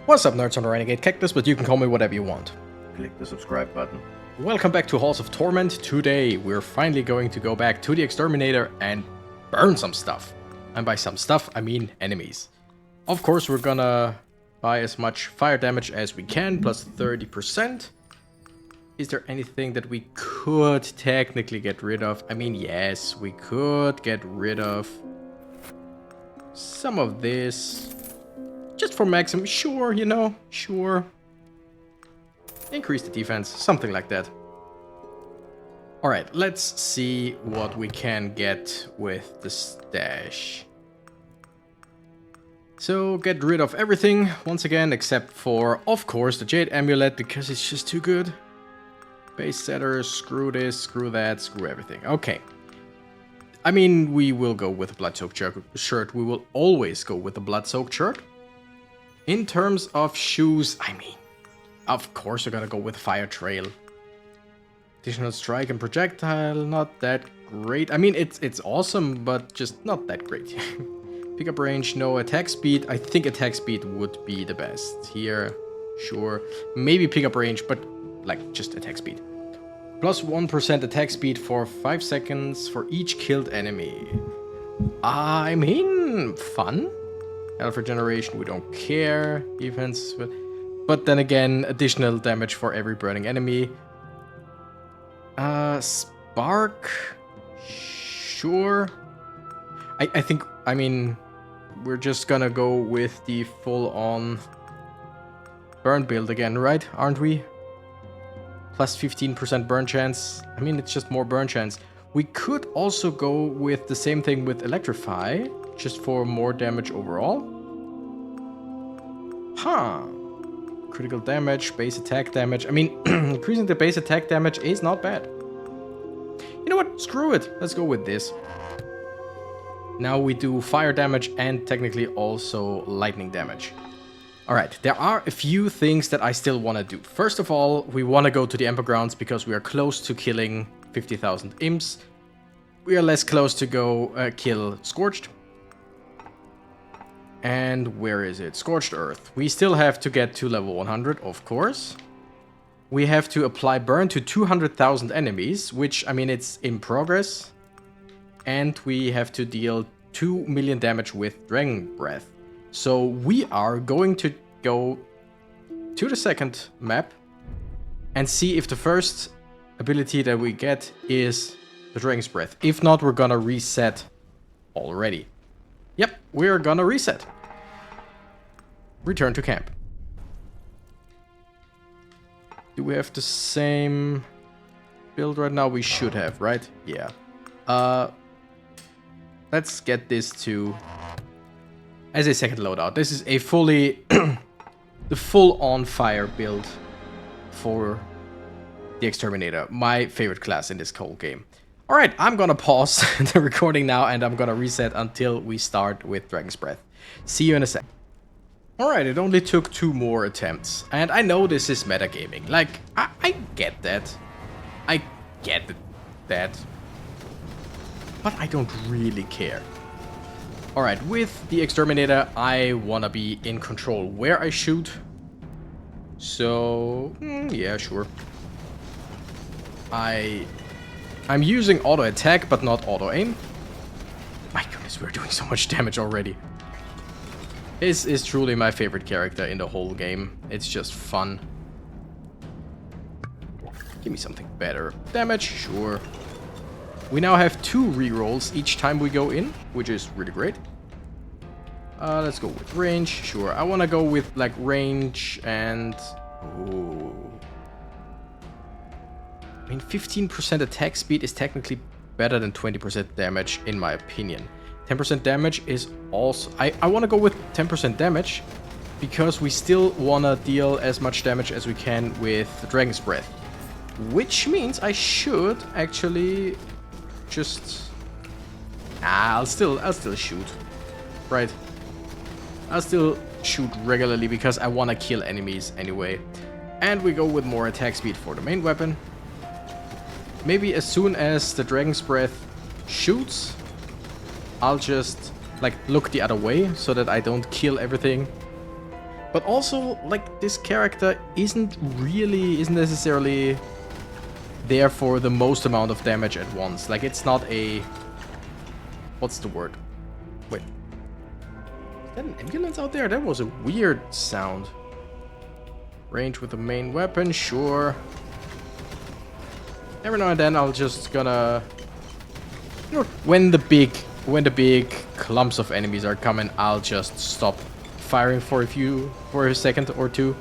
What's up, nerds on the Renegade Cactus, but you can call me whatever you want. Click the subscribe button. Welcome back to Halls of Torment. Today we're finally going to go back to the Exterminator and burn some stuff. And by some stuff, I mean enemies. Of course, we're gonna buy as much fire damage as we can, plus 30%. Is there anything that we could technically get rid of? I mean, yes, we could get rid of some of this. Just for maximum, sure, you know, sure. Increase the defense, something like that. Alright, let's see what we can get with the stash. So, get rid of everything, once again, except for, of course, the Jade Amulet, because it's just too good. Base setters, screw this, screw that, screw everything. Okay. I mean, we will go with a blood-soaked shirt. We will always go with a blood-soaked shirt. In terms of shoes, I mean, of course we're gonna go with Fire Trail. Additional strike and projectile, not that great. I mean, it's awesome, but just not that great. Pickup range, no attack speed. I think attack speed would be the best. Here, sure. Maybe pickup range, but like just attack speed. Plus 1% attack speed for 5 seconds for each killed enemy. I mean, fun. Health regeneration, we don't care. Defense, but then again, additional damage for every burning enemy. Spark, sure. I mean, we're just gonna go with the full-on burn build again, right? Aren't we? Plus 15% burn chance. I mean, it's just more burn chance. We could also go with the same thing with Electrify, just for more damage overall. Huh. Critical damage, base attack damage. I mean, increasing the base attack damage is not bad. You know what? Screw it. Let's go with this. Now we do fire damage and technically also lightning damage. Alright, there are a few things that I still want to do. First of all, we want to go to the Emperor Grounds because we are close to killing 50,000 imps. We are less close to go kill Scorched. And where is it? Scorched Earth. We still have to get to level 100, of course. We have to apply burn to 200,000 enemies, which, I mean, it's in progress. And we have to deal 2 million damage with Dragon Breath. So we are going to go to the second map and see if the first ability that we get is the Dragon's Breath. If not, we're gonna reset already. Yep, we're gonna reset. Return to camp. Do we have the same build right now? We should have, right? Yeah. Let's get this to as a second loadout. This is a fully the full-on fire build for the Exterminator. My favorite class in this whole game. Alright, I'm gonna pause the recording now and I'm gonna reset until we start with Dragon's Breath. See you in a sec. Alright, it only took 2 more attempts. And I know this is metagaming. Like, I get that. I get that. But I don't really care. Alright, with the Exterminator, I wanna be in control where I shoot. So, yeah, sure. I'm using auto attack, but not auto aim. My goodness, we're doing so much damage already. This is truly my favorite character in the whole game. It's just fun. Give me something better. Damage, sure. We now have 2 rerolls each time we go in, which is really great. Let's go with range, sure. I want to go with like range and... Ooh. I mean, 15% attack speed is technically better than 20% damage, in my opinion. 10% damage is also... I want to go with 10% damage, because we still want to deal as much damage as we can with the Dragon's Breath. Which means I should actually just... I'll still shoot. Right. I'll still shoot regularly, because I want to kill enemies anyway. And we go with more attack speed for the main weapon. Maybe as soon as the Dragon's Breath shoots, I'll just like look the other way so that I don't kill everything. But also, like, this character isn't necessarily there for the most amount of damage at once. Like, it's not a... What's the word? Wait. Is that an ambulance out there? That was a weird sound. Range with the main weapon, sure. Every now and then I'll just gonna... You know, when the big clumps of enemies are coming, I'll just stop firing for a second or two.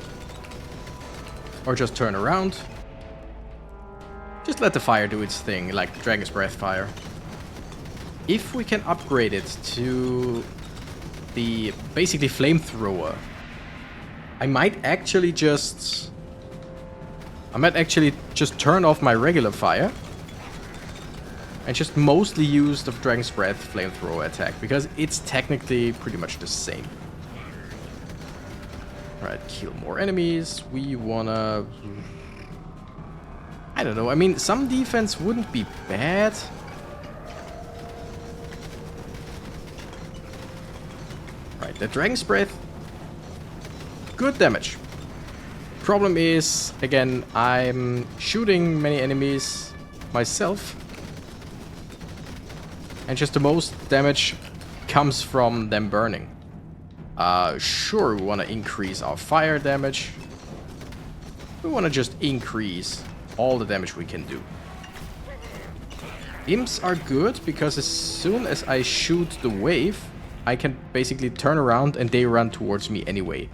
Or just turn around. Just let the fire do its thing, like the Dragon's Breath fire. If we can upgrade it to the basically flamethrower, I might actually just turn off my regular fire and just mostly use the Dragon's Breath flamethrower attack, because it's technically pretty much the same. Alright, kill more enemies. We wanna... I don't know, I mean, some defense wouldn't be bad. Right, the Dragon's Breath. Good damage. Problem is, again, I'm shooting many enemies myself. And just the most damage comes from them burning. Sure, we want to increase our fire damage. We want to just increase all the damage we can do. Imps are good because as soon as I shoot the wave, I can basically turn around and they run towards me anyway.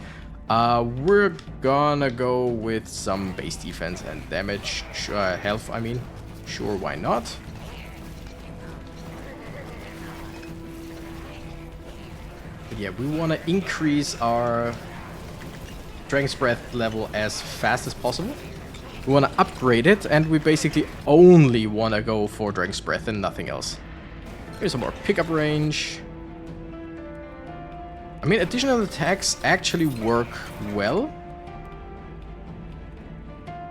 We're gonna go with some base defense and damage, health, I mean. Sure, why not? But yeah, we want to increase our Dragon's Breath level as fast as possible. We want to upgrade it, and we basically only want to go for Dragon's Breath and nothing else. Here's some more pickup range. I mean, additional attacks actually work well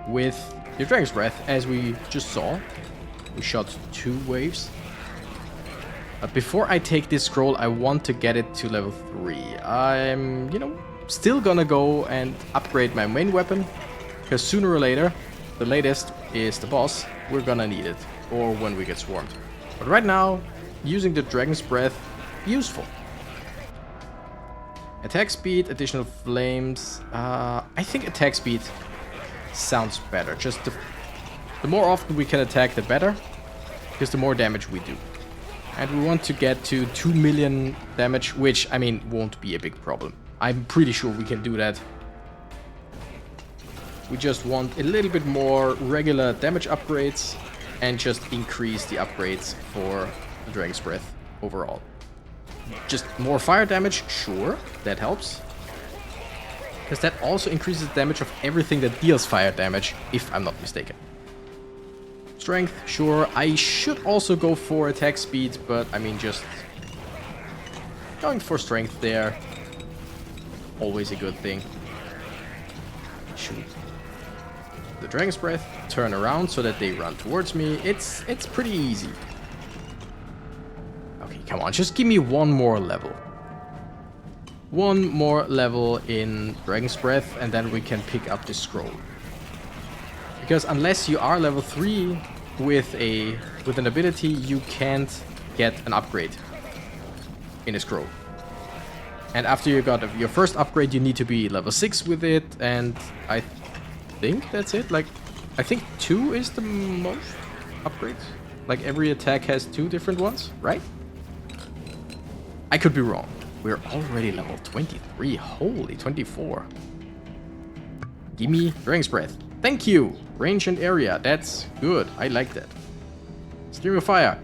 with your Dragon's Breath, as we just saw. We shot 2 waves. But before I take this scroll, I want to get it to level 3. I'm, still gonna go and upgrade my main weapon, because sooner or later, the latest is the boss, we're gonna need it, or when we get swarmed. But right now, using the Dragon's Breath, useful. Attack speed, additional flames. I think attack speed sounds better. Just the more often we can attack, the better, because the more damage we do. And we want to get to 2 million damage, which, I mean, won't be a big problem. I'm pretty sure we can do that. We just want a little bit more regular damage upgrades and just increase the upgrades for the Dragon's Breath overall. Just more fire damage, sure, that helps. Because that also increases the damage of everything that deals fire damage, if I'm not mistaken. Strength, sure. I should also go for attack speed, but I mean, just going for strength there. Always a good thing. Shoot. The Dragon's Breath, turn around so that they run towards me. It's pretty easy. Okay, come on, just give me one more level. One more level in Dragon's Breath, and then we can pick up this scroll. Because unless you are level 3 with an ability, you can't get an upgrade in a scroll. And after you got your first upgrade, you need to be level 6 with it, and I think that's it. Like, I think 2 is the most upgrades. Like, every attack has 2 different ones, right? I could be wrong. We're already level 23. Holy, 24. Gimme Dragon's Breath. Thank you! Range and area. That's good. I like that. Stream of Fire.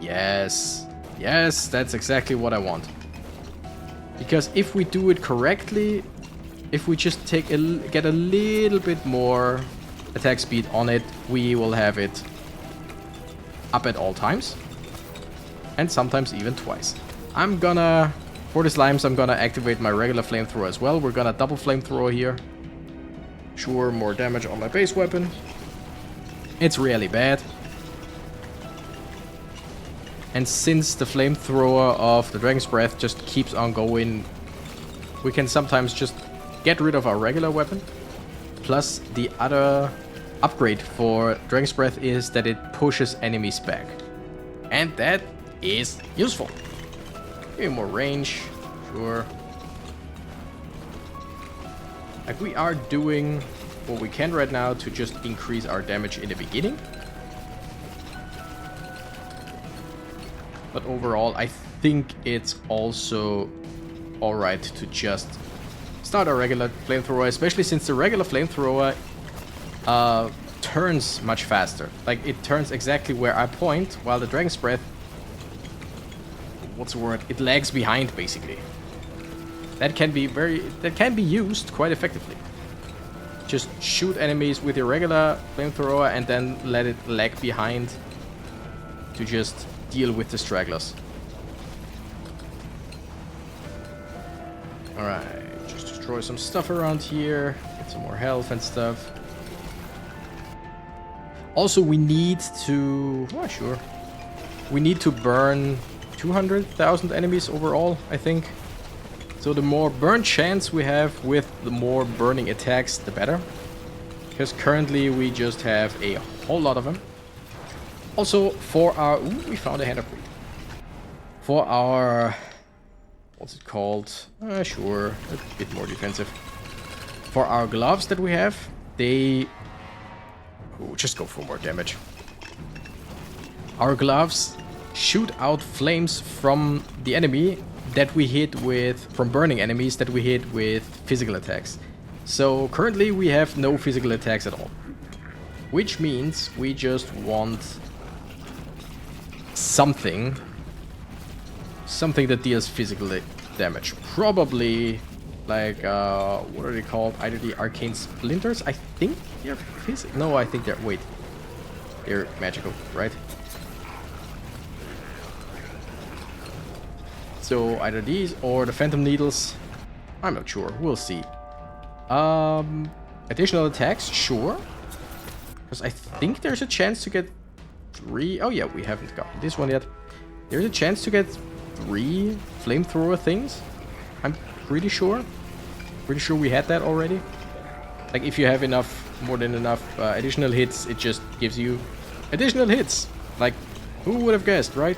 Yes. Yes, that's exactly what I want. Because if we do it correctly, if we just get a little bit more attack speed on it, we will have it up at all times. And sometimes even twice. For the slimes, I'm gonna activate my regular flamethrower as well. We're gonna double flamethrower here. Sure, more damage on my base weapon. It's really bad. And since the flamethrower of the Dragon's Breath just keeps on going, we can sometimes just get rid of our regular weapon. Plus, the other upgrade for Dragon's Breath is that it pushes enemies back. And that is useful. Give me more range, sure. Like, we are doing what we can right now to just increase our damage in the beginning. But overall, I think it's also alright to just start a regular flamethrower, especially since the regular flamethrower turns much faster. Like, it turns exactly where I point, while the Dragon's Breath, what's the word? It lags behind, basically. That can be used quite effectively. Just shoot enemies with your regular flamethrower and then let it lag behind to just deal with the stragglers. Alright, just destroy some stuff around here, get some more health and stuff. Also, we need to... oh, sure. We need to burn 200,000 enemies overall, I think. So the more burn chance we have with the more burning attacks, the better. Because currently we just have a whole lot of them. Also, for our... ooh, we found a hand of greed. For our... what's it called? Sure, a bit more defensive. For our gloves that we have, they... ooh, just go for more damage. Our gloves shoot out flames from the enemy that we hit with... from burning enemies that we hit with physical attacks. So currently we have no physical attacks at all. Which means we just want something that deals physical damage. Probably like, what are they called? Either the arcane splinters? I think they're physical. No, I think they're... wait. They're magical, right? So either these or the phantom needles. I'm not sure. We'll see. Additional attacks? Sure. Because I think there's a chance to get 3... oh yeah, we haven't gotten this one yet. There's a chance to get 3 flamethrower things. I'm pretty sure. Pretty sure we had that already. Like, if you have enough, more than enough additional hits, it just gives you additional hits. Like, who would have guessed, right?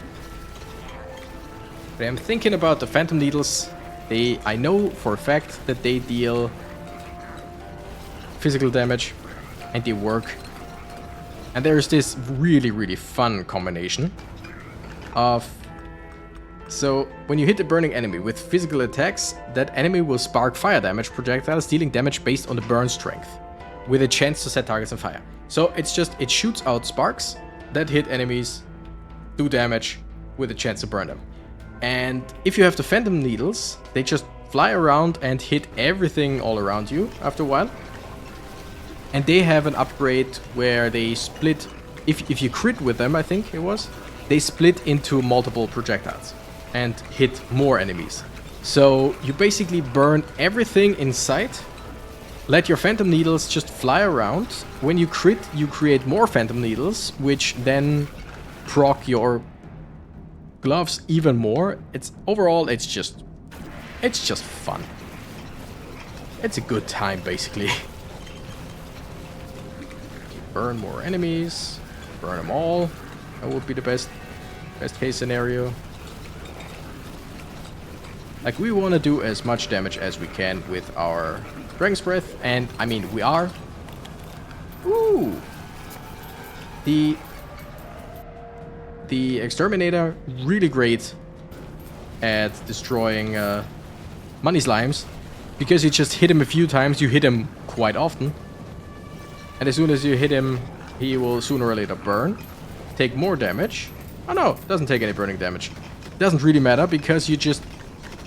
But I'm thinking about the phantom needles. I know for a fact that they deal physical damage and they work. And there's this really, really fun combination of... so, when you hit a burning enemy with physical attacks, that enemy will spark fire damage projectiles, dealing damage based on the burn strength, with a chance to set targets on fire. So, it's just, it shoots out sparks that hit enemies, do damage, with a chance to burn them. And if you have the phantom needles, they just fly around and hit everything all around you after a while. And they have an upgrade where they split, if you crit with them, I think it was, they split into multiple projectiles and hit more enemies. So you basically burn everything in sight, let your phantom needles just fly around. When you crit, you create more phantom needles, which then proc your gloves even more. Overall, it's just fun. It's a good time, basically. Burn more enemies, burn them all. That would be the best case scenario. Like, we want to do as much damage as we can with our Dragon's Breath, and I mean, we are. Ooh! The Exterminator, really great at destroying money slimes, because you just hit him a few times, you hit him quite often. And as soon as you hit him, he will sooner or later burn, take more damage. Oh no, doesn't take any burning damage. Doesn't really matter, because you just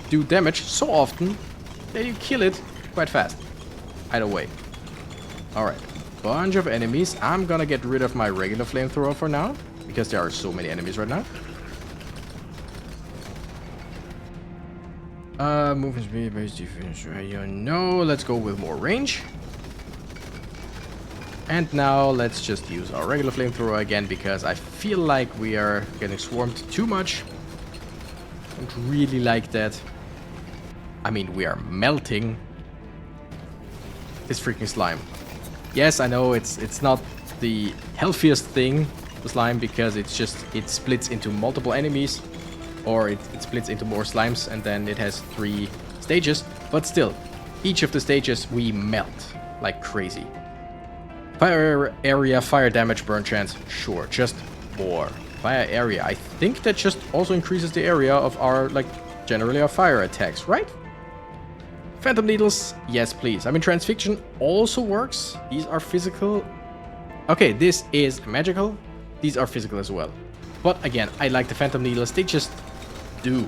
do damage so often that you kill it quite fast. Either way. Alright, bunch of enemies. I'm gonna get rid of my regular flamethrower for now, because there are so many enemies right now. Movement speed, base defense. No, let's go with more range. And now let's just use our regular flamethrower again, because I feel like we are getting swarmed too much. Don't really like that. I mean, we are melting This freaking slime. Yes, I know it's not the healthiest thing, the slime, because it splits into multiple enemies, or it splits into more slimes, and then it has 3 stages. But still, each of the stages we melt like crazy. Fire area, fire damage, burn chance, sure, just more. Fire area, I think that just also increases the area of our, like, generally our fire attacks, right? Phantom needles, yes please. I mean, transfixion also works. These are physical. Okay, this is magical. These are physical as well. But again, I like the phantom needles. They just do,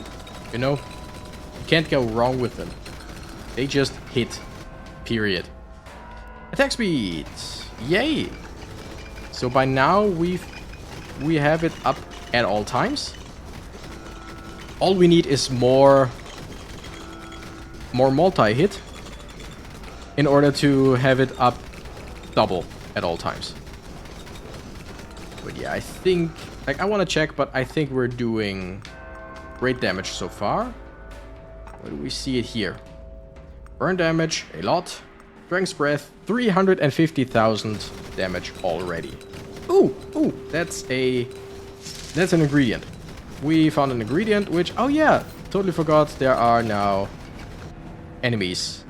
you know? You can't go wrong with them. They just hit, period. Attack speed, yay! So by now we have it up at all times. All we need is more multi-hit in order to have it up double at all times. But yeah, I think, like, I want to check, but I think we're doing great damage so far. Where do we see it here? Burn damage, a lot. Dragon's Breath, 350,000 damage already. Ooh, that's an ingredient. We found an ingredient, which, oh yeah, totally forgot, there are now enemies.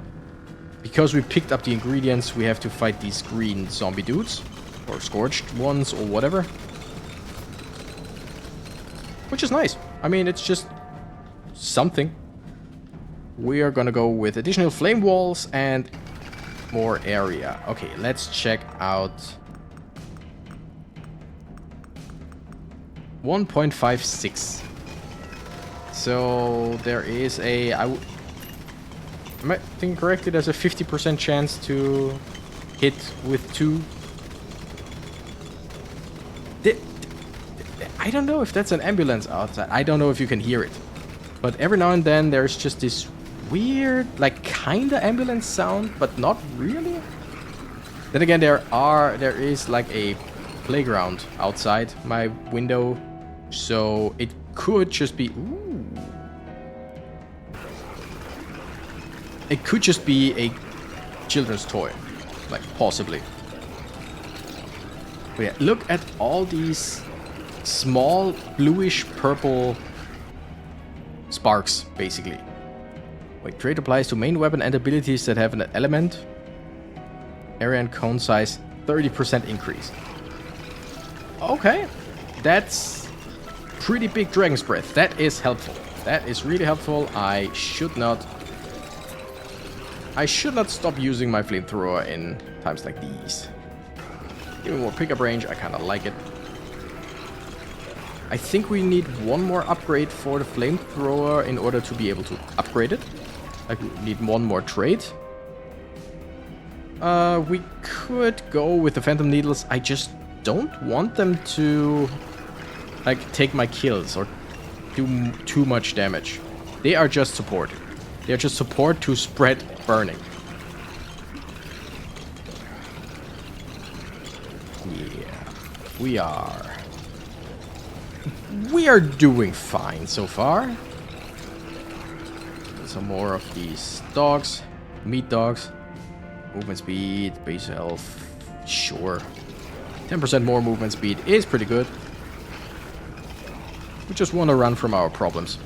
Because we picked up the ingredients, we have to fight these green zombie dudes, or scorched ones, or whatever. Which is nice. I mean, it's just something. We are gonna go with additional flame walls and more area. Okay, let's check out 1.56. So there is a, am I thinking correctly? There's a 50% chance to hit with 2. I don't know if that's an ambulance outside. I don't know if you can hear it. But every now and then there's just this weird, like, kinda ambulance sound, but not really. Then again, there is like a playground outside my window, so it could just be, ooh. It could just be a children's toy, like, possibly. But yeah, look at all these small bluish purple sparks, basically. Wait, trait applies to main weapon and abilities that have an element. Area and cone size, 30% increase. Okay, that's pretty big Dragon's Breath. That is helpful. That is really helpful. I should not stop using my flamethrower in times like these. Give me more pickup range. I kind of like it. I think we need one more upgrade for the flamethrower in order to be able to upgrade it. Like, we need one more trait. We could go with the Phantom Needles. I just don't want them to, like, take my kills or do too much damage. They are just support. They are just support to spread burning. Yeah, we are doing fine so far. Some more of these dogs, meat dogs. Movement speed, base health, sure. 10% more movement speed is pretty good. We just want to run from our problems.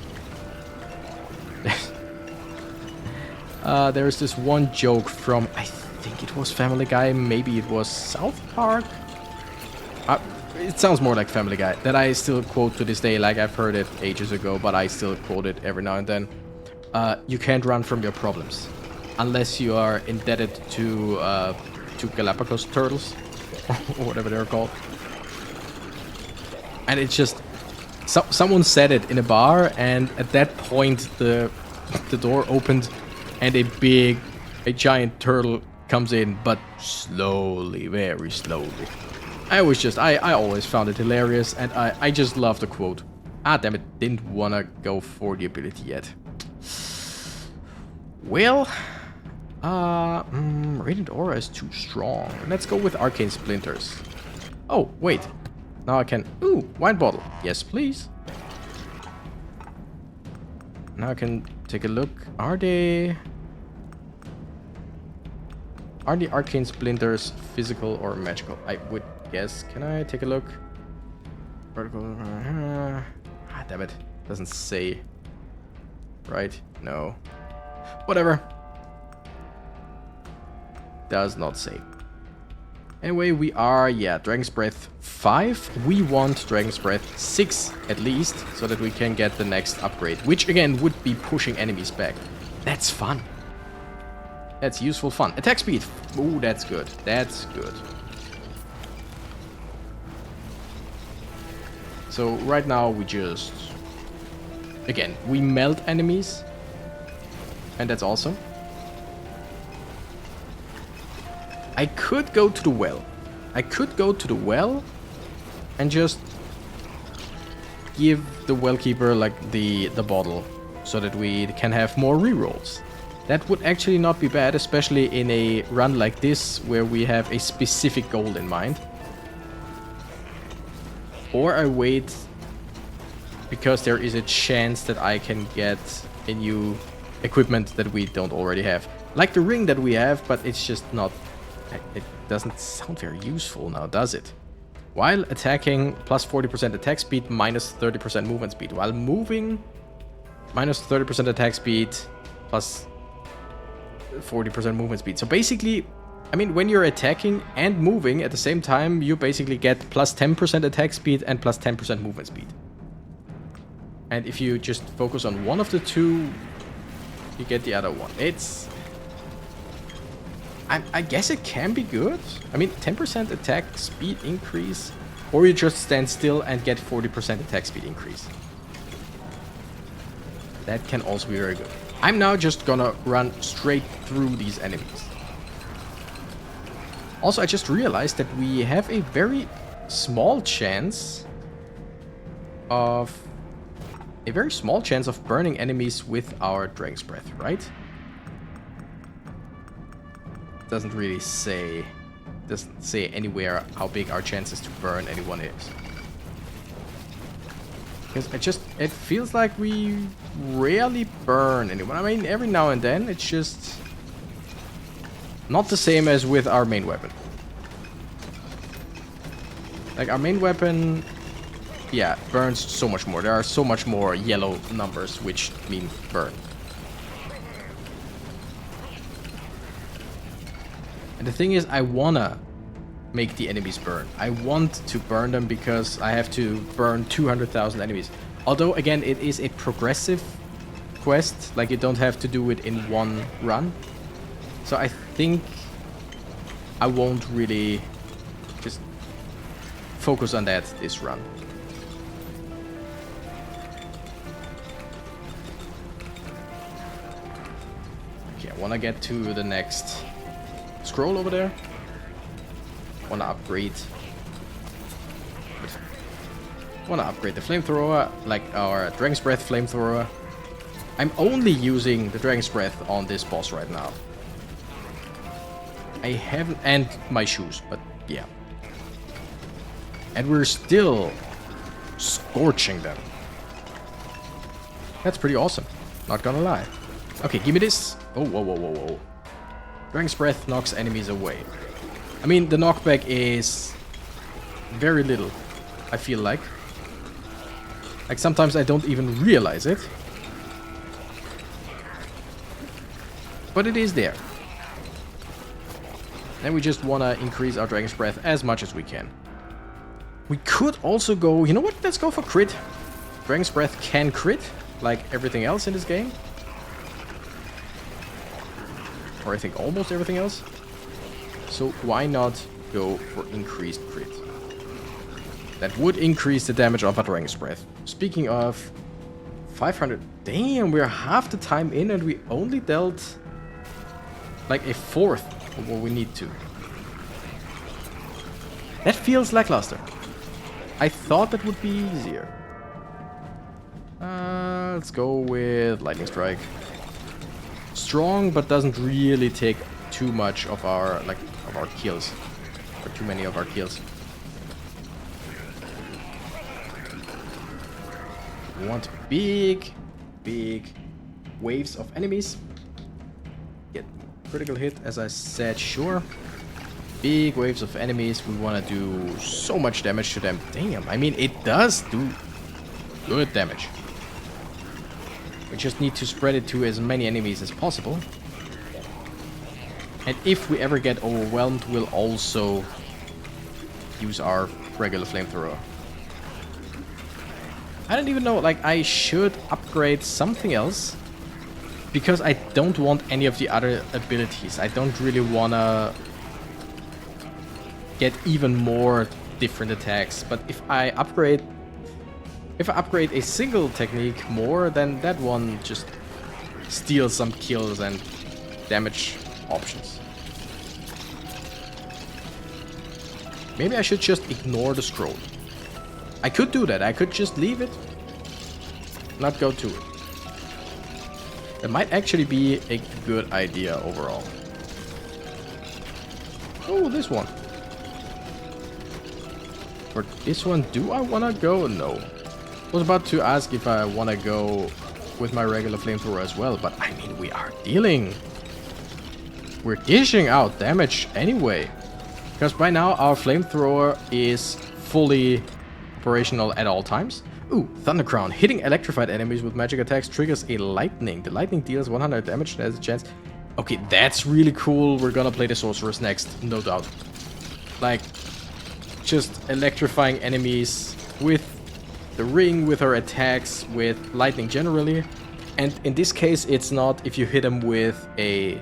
There's this one joke from, I think it was Family Guy, maybe it was South Park. It sounds more like Family Guy, that I still quote to this day. Like, I've heard it ages ago, but I still quote it every now and then. You can't run from your problems unless you are indebted to Galapagos turtles or whatever they're called. And it's just, someone said it in a bar, and at that point the door opened and a giant turtle comes in, but slowly, very slowly. I always found it hilarious, and I just love the quote. Ah, damn it, didn't wanna go for the ability yet. Well, Radiant Aura is too strong. Let's go with Arcane Splinters. Oh, wait. Now I can... Ooh, wine bottle. Yes, please. Now I can take a look. Are they... Are the arcane splinters physical or magical? I would guess. Can I take a look? Vertical. Damn it. Doesn't say. Right? No. Whatever. Does not say. Anyway, we are, yeah, Dragon's Breath 5. We want Dragon's Breath 6 at least, so that we can get the next upgrade. Which, again, would be pushing enemies back. That's fun. That's useful fun. Attack speed. Ooh, that's good. That's good. So, right now, we just... Again, we melt enemies. And that's awesome. I could go to the well. I could go to the well and just give the well keeper like the bottle so that we can have more rerolls. That would actually not be bad, especially in a run like this where we have a specific goal in mind. Or I wait because there is a chance that I can get a new equipment that we don't already have. Like the ring that we have, but it's just not... It doesn't sound very useful now, does it? While attacking, plus 40% attack speed, minus 30% movement speed. While moving, minus 30% attack speed, plus 40% movement speed. So basically, I mean, when you're attacking and moving at the same time, you basically get plus 10% attack speed and plus 10% movement speed. And if you just focus on one of the two, you get the other one. It's... I guess it can be good. I mean, 10% attack speed increase, or you just stand still and get 40% attack speed increase. That can also be very good. I'm now just gonna run straight through these enemies. Also, I just realized that we have a very small chance of... burning enemies with our Dragon's Breath, right? Doesn't really say... Doesn't say anywhere how big our chances to burn anyone is. Because it feels like we rarely burn anyone. I mean, every now and then, it's just... not the same as with our main weapon. Like, our main weapon... yeah, burns so much more. There are so much more yellow numbers, which mean burn. And the thing is, I wanna make the enemies burn. I want to burn them because I have to burn 200,000 enemies. Although, again, it is a progressive quest. Like, you don't have to do it in one run. So I think I won't really just focus on that this run. Okay, I want to get to the next scroll over there. Want to upgrade the flamethrower, like our Dragon's Breath flamethrower. I'm only using the Dragon's Breath on this boss right now. I haven't... and my shoes, but yeah. And we're still scorching them. That's pretty awesome, not gonna lie. Okay, give me this. Oh, whoa, whoa, whoa, whoa. Dragon's Breath knocks enemies away. I mean, the knockback is very little, I feel like. Like, sometimes I don't even realize it. But it is there. And we just want to increase our Dragon's Breath as much as we can. We could also go... you know what? Let's go for crit. Dragon's Breath can crit, like everything else in this game. Or I think almost everything else. So why not go for increased crit? That would increase the damage of a Dragon's Breath. Speaking of... 500... damn, we're half the time in and we only dealt... like a fourth of what we need to. That feels lackluster. I thought that would be easier. Let's go with Lightning Strike. Strong, but doesn't really take too much of our kills, or too many of our kills. We want big waves of enemies. Get critical hit, as I said, sure. Big waves of enemies, we want to do so much damage to them. Damn, I mean, it does do good damage. We just need to spread it to as many enemies as possible. And if we ever get overwhelmed, we'll also use our regular flamethrower. I don't even know, like, I should upgrade something else. Because I don't want any of the other abilities. I don't really wanna get even more different attacks. But if I upgrade a single technique more, then that one just steals some kills and damage options. Maybe I should just ignore the scroll. I could do that. I could just leave it, not go to it. That might actually be a good idea overall. Oh, this one. For this one, do I want to go? No. I was about to ask if I want to go with my regular flamethrower as well, but I mean, we are dealing. We're dishing out damage anyway. Because by now, our flamethrower is fully operational at all times. Ooh, Thunder Crown. Hitting electrified enemies with magic attacks triggers a lightning. The lightning deals 100 damage and has a chance. Okay, that's really cool. We're gonna play the sorceress next, no doubt. Like, just electrifying enemies with the ring, with her attacks, with lightning generally. And in this case, it's not if you hit them with a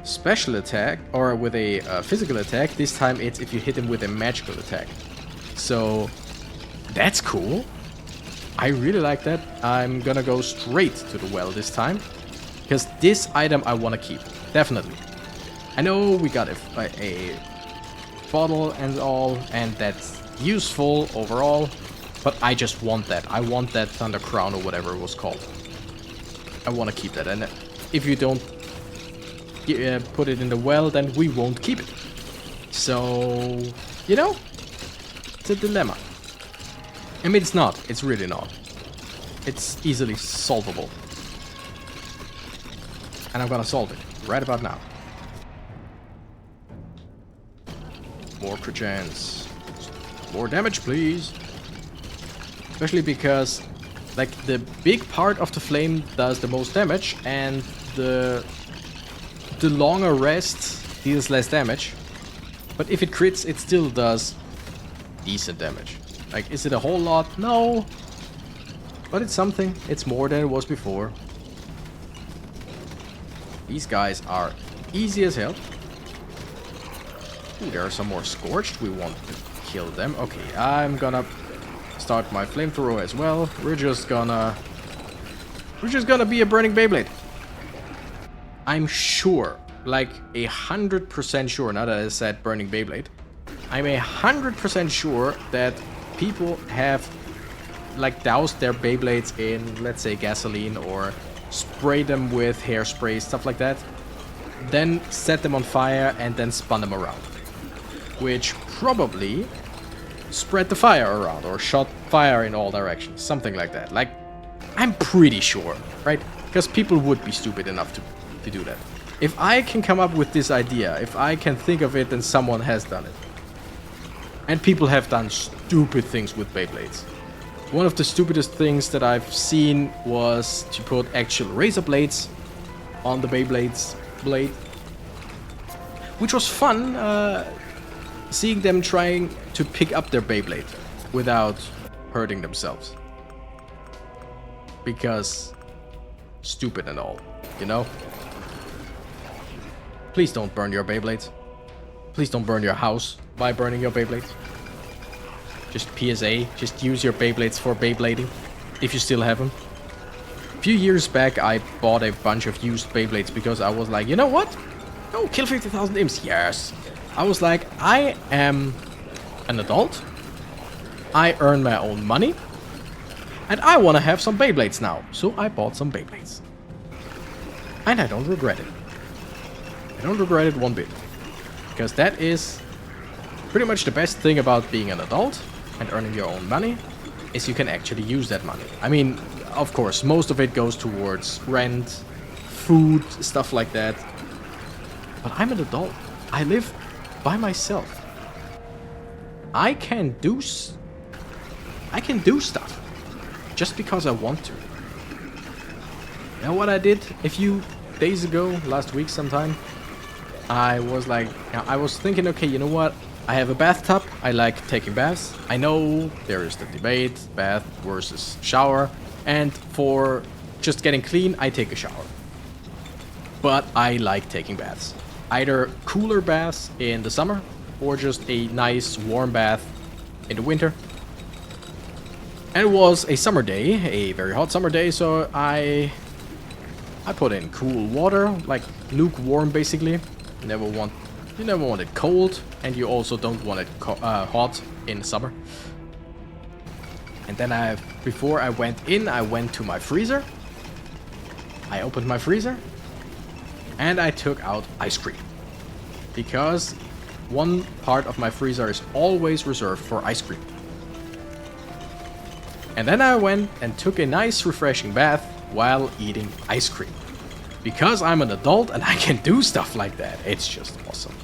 special attack or with a physical attack. This time it's if you hit them with a magical attack. So, that's cool. I really like that. I'm gonna go straight to the well this time. Because this item I want to keep. Definitely. I know we got a bottle and all, and that's useful overall. But I just want that. I want that Thunder Crown or whatever it was called. I want to keep that. And if you don't put it in the well, then we won't keep it. So, you know, it's a dilemma. I mean, it's not. It's really not. It's easily solvable. And I'm gonna solve it right about now. More crit chance. More damage, please. Especially because, like, the big part of the flame does the most damage, and the longer rest deals less damage. But if it crits, it still does decent damage. Like, is it a whole lot? No. But it's something. It's more than it was before. These guys are easy as hell. Ooh, there are some more scorched. We want to kill them. Okay, I'm gonna start my flamethrower as well. We're just gonna be a burning Beyblade. I'm sure, like 100% sure, now that I said burning Beyblade, I'm 100% sure that people have like doused their Beyblades in, let's say, gasoline or spray them with hairspray, stuff like that. Then set them on fire and then spun them around. Which probably spread the fire around or shot fire in all directions. Something like that. Like, I'm pretty sure, right? Because people would be stupid enough to do that. If I can come up with this idea, if I can think of it, then someone has done it. And people have done stupid things with Beyblades. One of the stupidest things that I've seen was to put actual razor blades on the Beyblade's blade. Which was fun, seeing them trying to pick up their Beyblade without hurting themselves. Because stupid and all, you know? Please don't burn your Beyblades. Please don't burn your house by burning your Beyblades. Just PSA, just use your Beyblades for Beyblading, if you still have them. A few years back, I bought a bunch of used Beyblades because I was like, you know what? Oh, kill 50,000 imps, yes. I was like, I am an adult, I earn my own money, and I want to have some Beyblades now. So I bought some Beyblades. And I don't regret it. I don't regret it one bit. Because that is pretty much the best thing about being an adult and earning your own money, is you can actually use that money. I mean, of course, most of it goes towards rent, food, stuff like that. But I'm an adult. I live by myself. I can do stuff just because I want to. You know what I did a few days ago, last week sometime? I was thinking, okay, you know what? I have a bathtub. I like taking baths. I know there is the debate, bath versus shower. And for just getting clean, I take a shower. But I like taking baths. Either cooler baths in the summer or just a nice warm bath in the winter. And it was a summer day, a very hot summer day, so I put in cool water, like lukewarm basically. You never want it cold, and you also don't want it hot in the summer. And then before I went in, I went to my freezer. I opened my freezer, and I took out ice cream. Because one part of my freezer is always reserved for ice cream. And then I went and took a nice refreshing bath while eating ice cream. Because I'm an adult and I can do stuff like that. It's just awesome.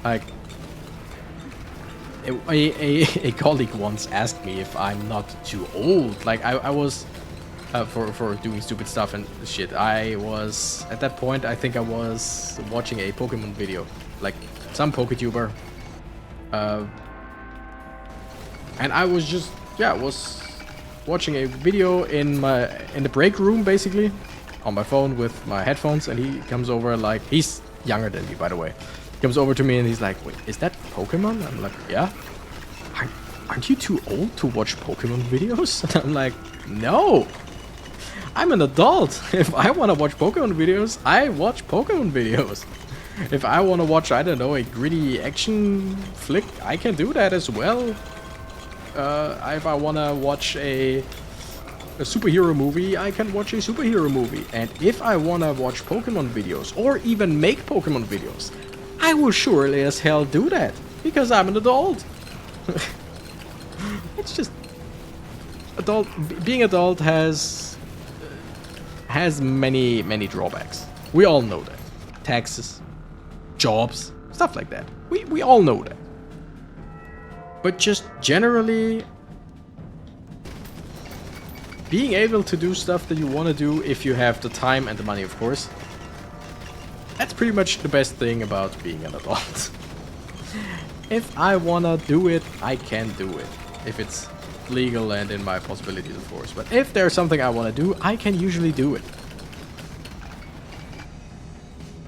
Like, a colleague once asked me if I'm not too old. Like, I was, for doing stupid stuff and shit. I was, at that point, I think I was watching a Pokemon video. Like, some PokeTuber. And I was just, was watching a video in the break room, basically. On my phone with my headphones, and he comes over, like, he's younger than me, by the way. He comes over to me and he's like, wait, is that Pokemon? I'm like, yeah. Aren't you too old to watch Pokemon videos? And I'm like, no. I'm an adult. If I want to watch Pokemon videos, I watch Pokemon videos. If I want to watch, I don't know, a gritty action flick, I can do that as well. If I want to watch a superhero movie, I can watch a superhero movie. And if I want to watch Pokemon videos, or even make Pokemon videos, I will surely as hell do that. Because I'm an adult. It's just... Being adult has many drawbacks. We all know that. Taxes, jobs, stuff like that. We all know that. But just generally, being able to do stuff that you want to do if you have the time and the money, of course. That's pretty much the best thing about being an adult. If I want to do it, I can do it. If it's legal and in my possibilities, of course. But if there's something I want to do, I can usually do it.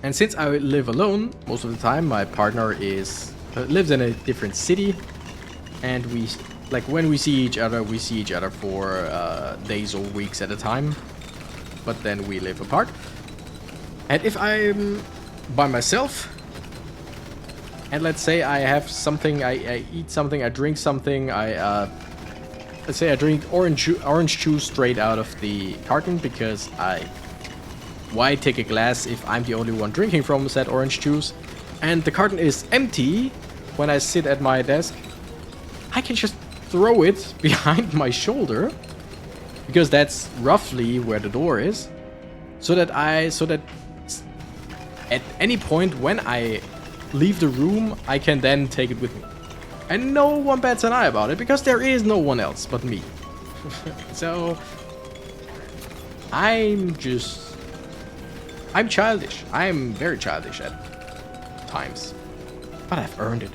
And since I live alone most of the time, my partner lives in a different city. And when we see each other for days or weeks at a time. But then we live apart. And if I'm by myself, and let's say I have something, I eat something, I drink something, let's say I drink orange juice straight out of the carton, because why take a glass if I'm the only one drinking from said orange juice? And the carton is empty when I sit at my desk. I can just throw it behind my shoulder, because that's roughly where the door is, so that at any point when I leave the room, I can then take it with me. And no one bats an eye about it, because there is no one else but me. So I'm childish. I'm very childish at times, but I've earned it.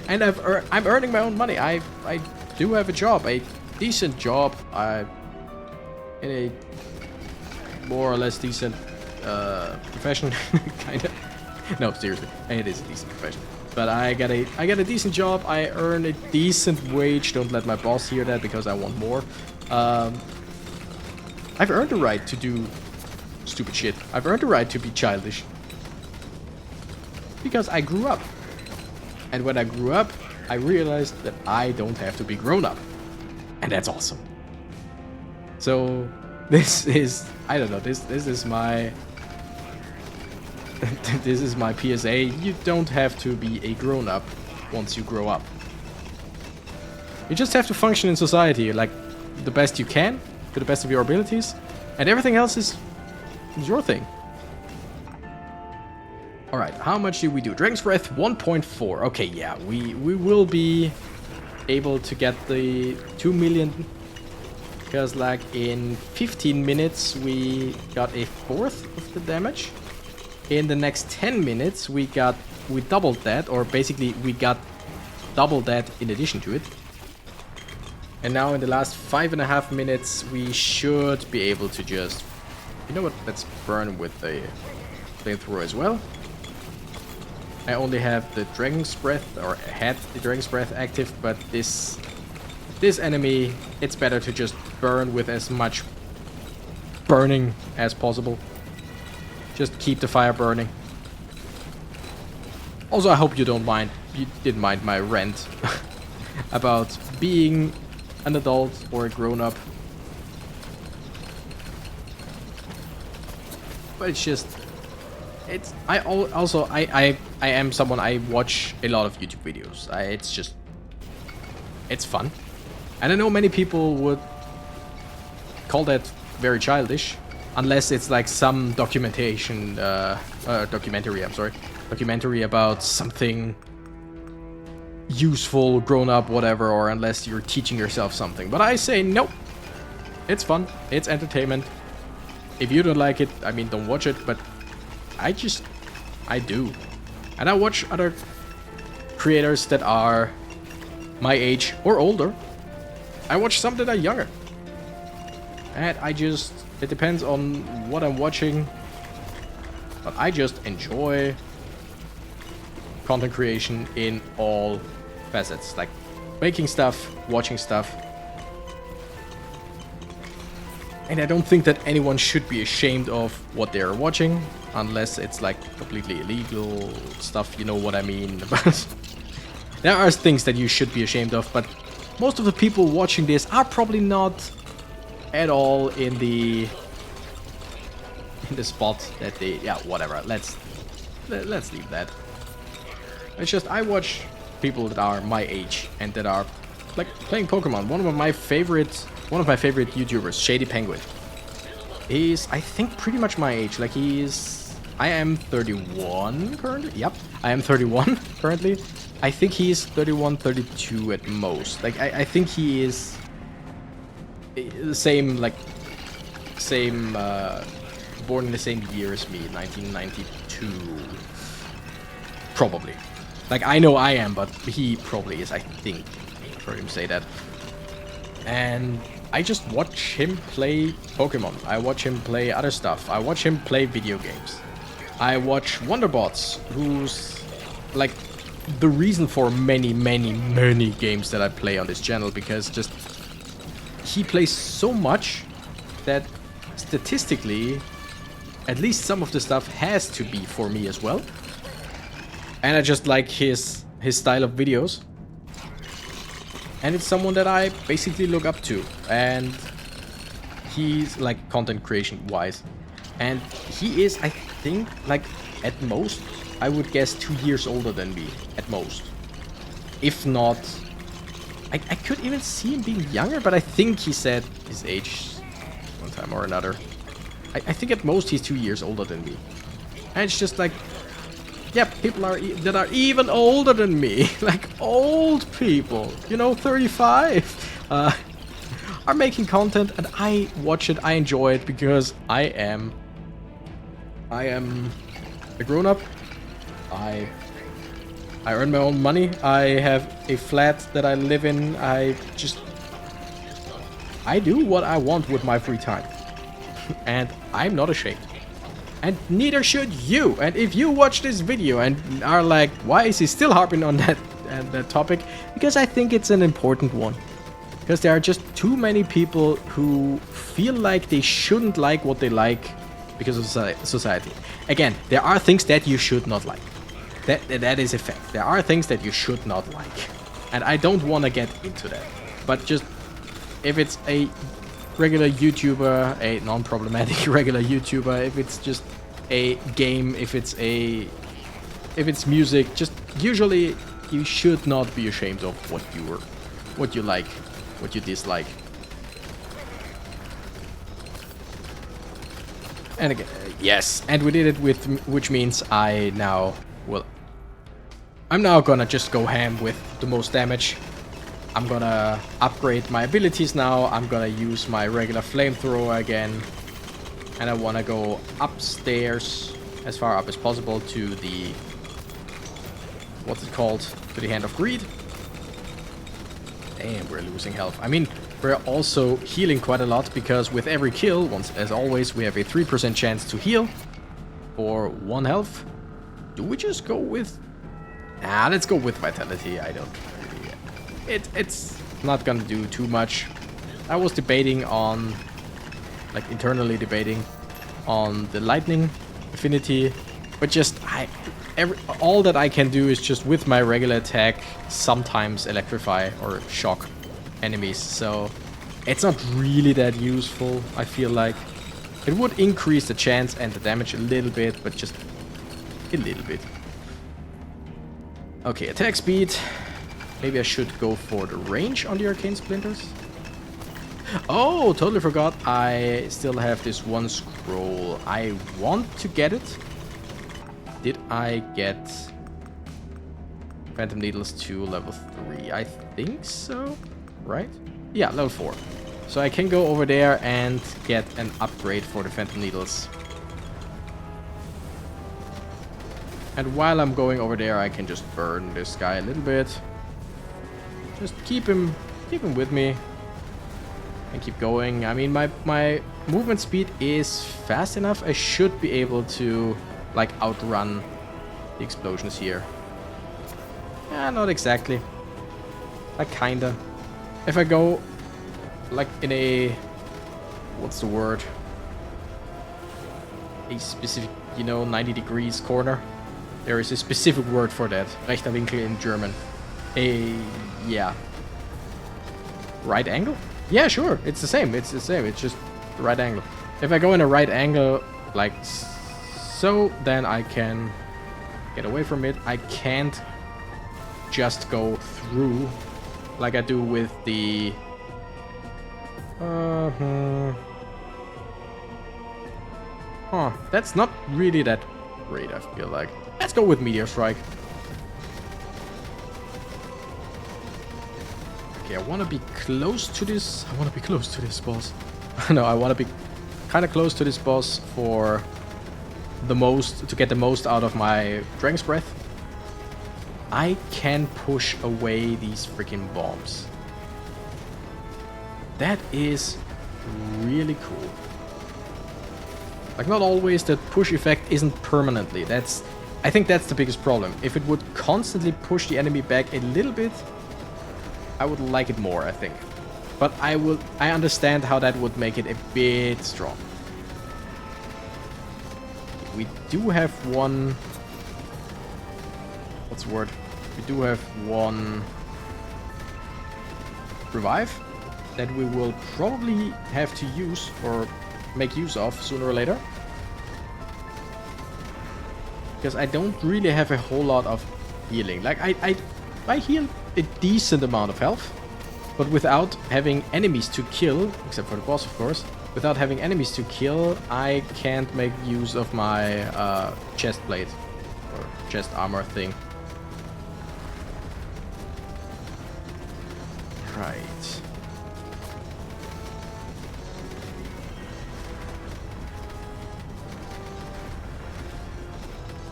And I'm earning my own money. I do have a job, a decent job. In a more or less decent profession, kind of. No, seriously, it is a decent profession. But I got a decent job. I earn a decent wage. Don't let my boss hear that, because I want more. I've earned the right to do stupid shit. I've earned the right to be childish, because I grew up. And when I grew up, I realized that I don't have to be grown up. And that's awesome. So this is, I don't know, this is my this is my PSA. You don't have to be a grown up once you grow up. You just have to function in society like the best you can, to the best of your abilities, and everything else is your thing. Alright, how much did we do? Dragon's Breath 1.4. Okay, yeah, we will be able to get the 2 million. Because like in 15 minutes we got a fourth of the damage. In the next 10 minutes we doubled that, or basically we got double that in addition to it. And now in the last 5.5 minutes we should be able to just, you know what, let's burn with the flamethrower as well. I only have the Dragon's Breath, or had the Dragon's Breath active, but this enemy, it's better to just burn with as much burning as possible. Just keep the fire burning. Also, I hope you didn't mind my rant about being an adult or a grown-up. But it's just, I am someone, I watch a lot of YouTube videos. It's fun. And I know many people would call that very childish, unless it's like some documentary about something useful, grown up, whatever, or unless you're teaching yourself something. But I say nope. It's fun. It's entertainment. If you don't like it, I mean, don't watch it, but I do. And I watch other creators that are my age or older. I watch some that are younger. And it depends on what I'm watching. But I just enjoy content creation in all facets. Like making stuff, watching stuff. And I don't think that anyone should be ashamed of what they're watching. Unless it's like completely illegal stuff, you know what I mean. But there are things that you should be ashamed of, but most of the people watching this are probably not at all in the spot that they, yeah, whatever. Let's leave that. It's just I watch people that are my age and that are like playing Pokemon. One of my favorite YouTubers, Shady Penguin. He's, I think, pretty much my age. Like I am 31 currently. Yep, I am 31 currently. I think he's 31, 32 at most. Like I think he is the same, born in the same year as me, 1992. Probably. Like I know I am, but he probably is, I think. I've heard him say that. And I just watch him play Pokemon. I watch him play other stuff. I watch him play video games. I watch Wonderbots, who's like the reason for many games that I play on this channel, because just he plays so much that statistically at least some of the stuff has to be for me as well. And I just like his style of videos. And it's someone that I basically look up to, and he's like content creation wise, and he is, I think, like at most I would guess 2 years older than me at most, if not. I could even see him being younger, but I think he said his age one time or another. I think at most he's 2 years older than me, and it's just like, yeah, people that are even older than me, like old people, you know, 35, are making content, and I watch it, I enjoy it, because I am a grown-up. I earn my own money. I have a flat that I live in. I do what I want with my free time, and I'm not ashamed. And neither should you. And if you watch this video and are like, why is he still harping on that topic? Because I think it's an important one. Because there are just too many people who feel like they shouldn't like what they like because of society. Again, there are things that you should not like. That is a fact. There are things that you should not like. And I don't want to get into that. But just, if it's a regular YouTuber, a non-problematic regular YouTuber, if it's just a game, if it's music, just usually you should not be ashamed of what you like, what you dislike. And again, yes, and we did it with, which means I'm now gonna just go ham with the most damage. I'm gonna upgrade my abilities now. I'm gonna use my regular flamethrower again. And I wanna go upstairs, as far up as possible, to the, what's it called? To the Hand of Greed. And we're losing health. I mean, we're also healing quite a lot, because with every kill, as always, we have a 3% chance to heal for 1 health. Do we just go with... let's go with Vitality. I don't really... It's not gonna do too much. I was debating on... like, internally debating on the Lightning Affinity, but just... all that I can do is just with my regular attack sometimes electrify or shock enemies, so it's not really that useful. I feel like it would increase the chance and the damage a little bit, but just a little bit. Okay, attack speed. Maybe I should go for the range on the arcane splinters. Oh, totally forgot. I still have this one scroll. I want to get it. Did I get Phantom Needles to level 3? I think so, right? Yeah, level 4. So I can go over there and get an upgrade for the Phantom Needles. And while I'm going over there, I can just burn this guy a little bit. Just keep him with me. And keep going. I mean, my movement speed is fast enough. I should be able to, like, outrun the explosions here. Yeah, not exactly. Like, kinda. If I go, like, in a... what's the word? A specific, 90 degrees corner. There is a specific word for that. Rechter Winkel in German. Yeah. Right angle? Yeah, sure. It's the same. It's just the right angle. If I go in a right angle, like so, then I can get away from it. I can't just go through like I do with the... that's not really that great, I feel like. Let's go with Meteor Strike. Okay, I want to be close to this. Boss. No, I want to be kind of close to this boss for the most, to get the most out of my Dragon's Breath. I can push away these freaking bombs. That is really cool. Like, not always the push effect isn't permanently. I think that's the biggest problem. If it would constantly push the enemy back a little bit, I would like it more, I think. But I understand how that would make it a bit strong. We do have one... what's the word? We do have one revive that we will probably have to use or make use of sooner or later. Because I don't really have a whole lot of healing. Like, I heal a decent amount of health, but without having enemies to kill, except for the boss, of course, without having enemies to kill, I can't make use of my chest plate or chest armor thing. Right.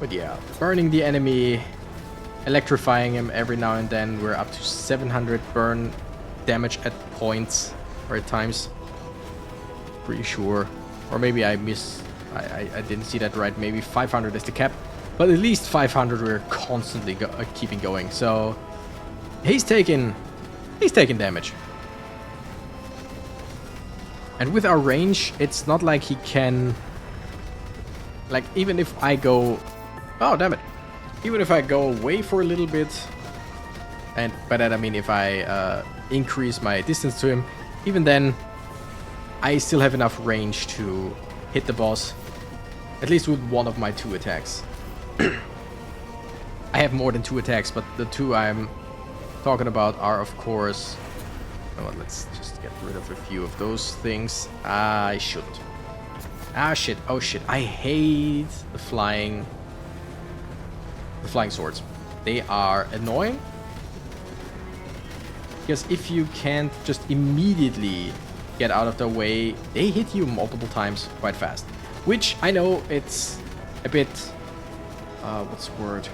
But yeah, burning the enemy, electrifying him every now and then. We're up to 700 burn damage at points or at times. Pretty sure. Or maybe I didn't see that right. Maybe 500 is the cap. But at least 500 we're constantly keeping going. So he's taking damage. And with our range, it's not like he can... like, even if I go... oh, damn it. Even if I go away for a little bit, and by that I mean if I increase my distance to him, even then I still have enough range to hit the boss, at least with one of my 2 attacks. I have more than 2 attacks, but the 2 I'm talking about are, of course... oh, let's just get rid of a few of those things. I shouldn't. Ah, shit. Oh, shit. I hate the flying swords. They are annoying. Because if you can't just immediately get out of their way, they hit you multiple times quite fast. Which, I know, it's a bit... what's the word?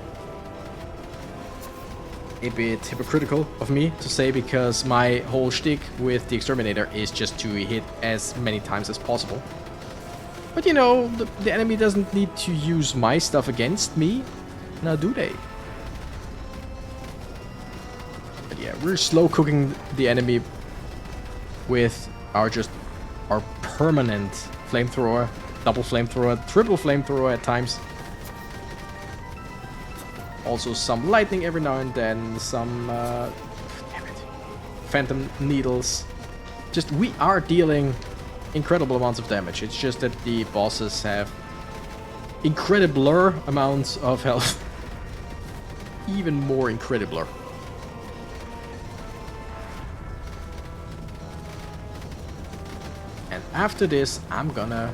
A bit hypocritical of me to say, because my whole shtick with the Exterminator is just to hit as many times as possible. But you know, the enemy doesn't need to use my stuff against me. Now do they? But yeah, we're slow cooking the enemy with our permanent flamethrower, double flamethrower, triple flamethrower at times. Also some lightning every now and then, some damn it, phantom needles. Just, we are dealing incredible amounts of damage. It's just that the bosses have incredibler amounts of health. Even more incredibler. And after this, I'm gonna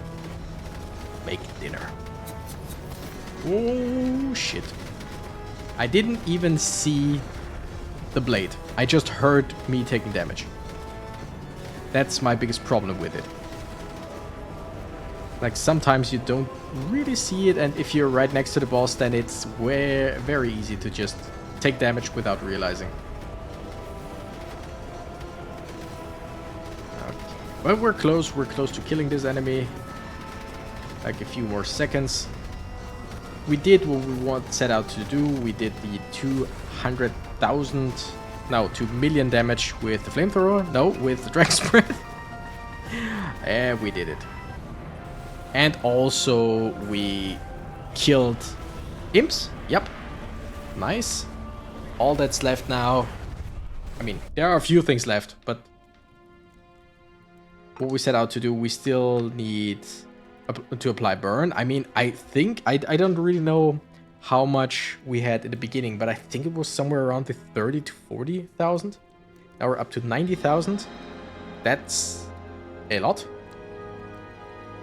make dinner. Oh, shit. I didn't even see the blade. I just heard me taking damage. That's my biggest problem with it. Like, sometimes you don't really see it, and if you're right next to the boss, then it's very easy to just take damage without realizing. Okay. Well, we're close to killing this enemy. Like, a few more seconds. We did what we set out to do. We did the 2 million damage with the flamethrower. No, with the Dragon's Breath. And we did it. And also we killed imps. Yep. Nice. All that's left now. I mean, there are a few things left, but what we set out to do, we still need to apply burn. I mean, I think, I don't really know how much we had at the beginning, but I think it was somewhere around the 30 to 40,000. Now we're up to 90,000. That's a lot.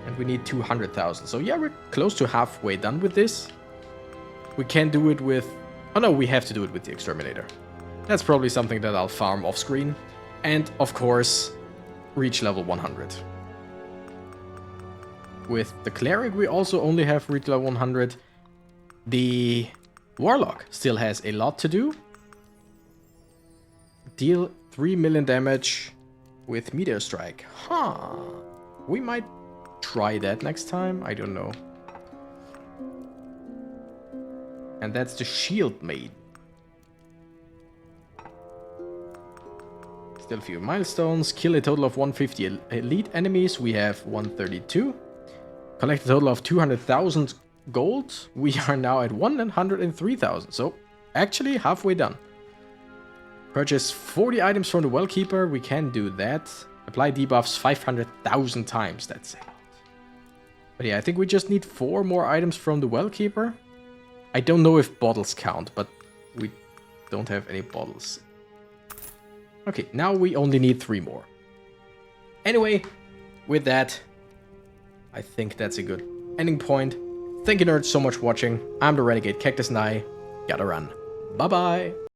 And we need 200,000. So yeah, we're close to halfway done with this. We can do it with... Oh no, we have to do it with the Exterminator. That's probably something that I'll farm off screen. And of course, reach level 100. With the Cleric, we also only have reach level 100. The Warlock still has a lot to do. Deal 3 million damage with Meteor Strike. Huh. We might try that next time. I don't know. And that's the Shield Maid. Still a few milestones. Kill a total of 150 elite enemies. We have 132. Collect a total of 200,000 gold. We are now at 103,000. So actually halfway done. Purchase 40 items from the Wellkeeper. We can do that. Apply debuffs 500,000 times. That's it. But yeah, I think we just need 4 more items from the Wellkeeper. I don't know if bottles count, but we don't have any bottles. Okay, now we only need 3 more. Anyway, with that, I think that's a good ending point. Thank you nerds so much for watching. I'm the Renegade Cactus and I gotta run. Bye bye!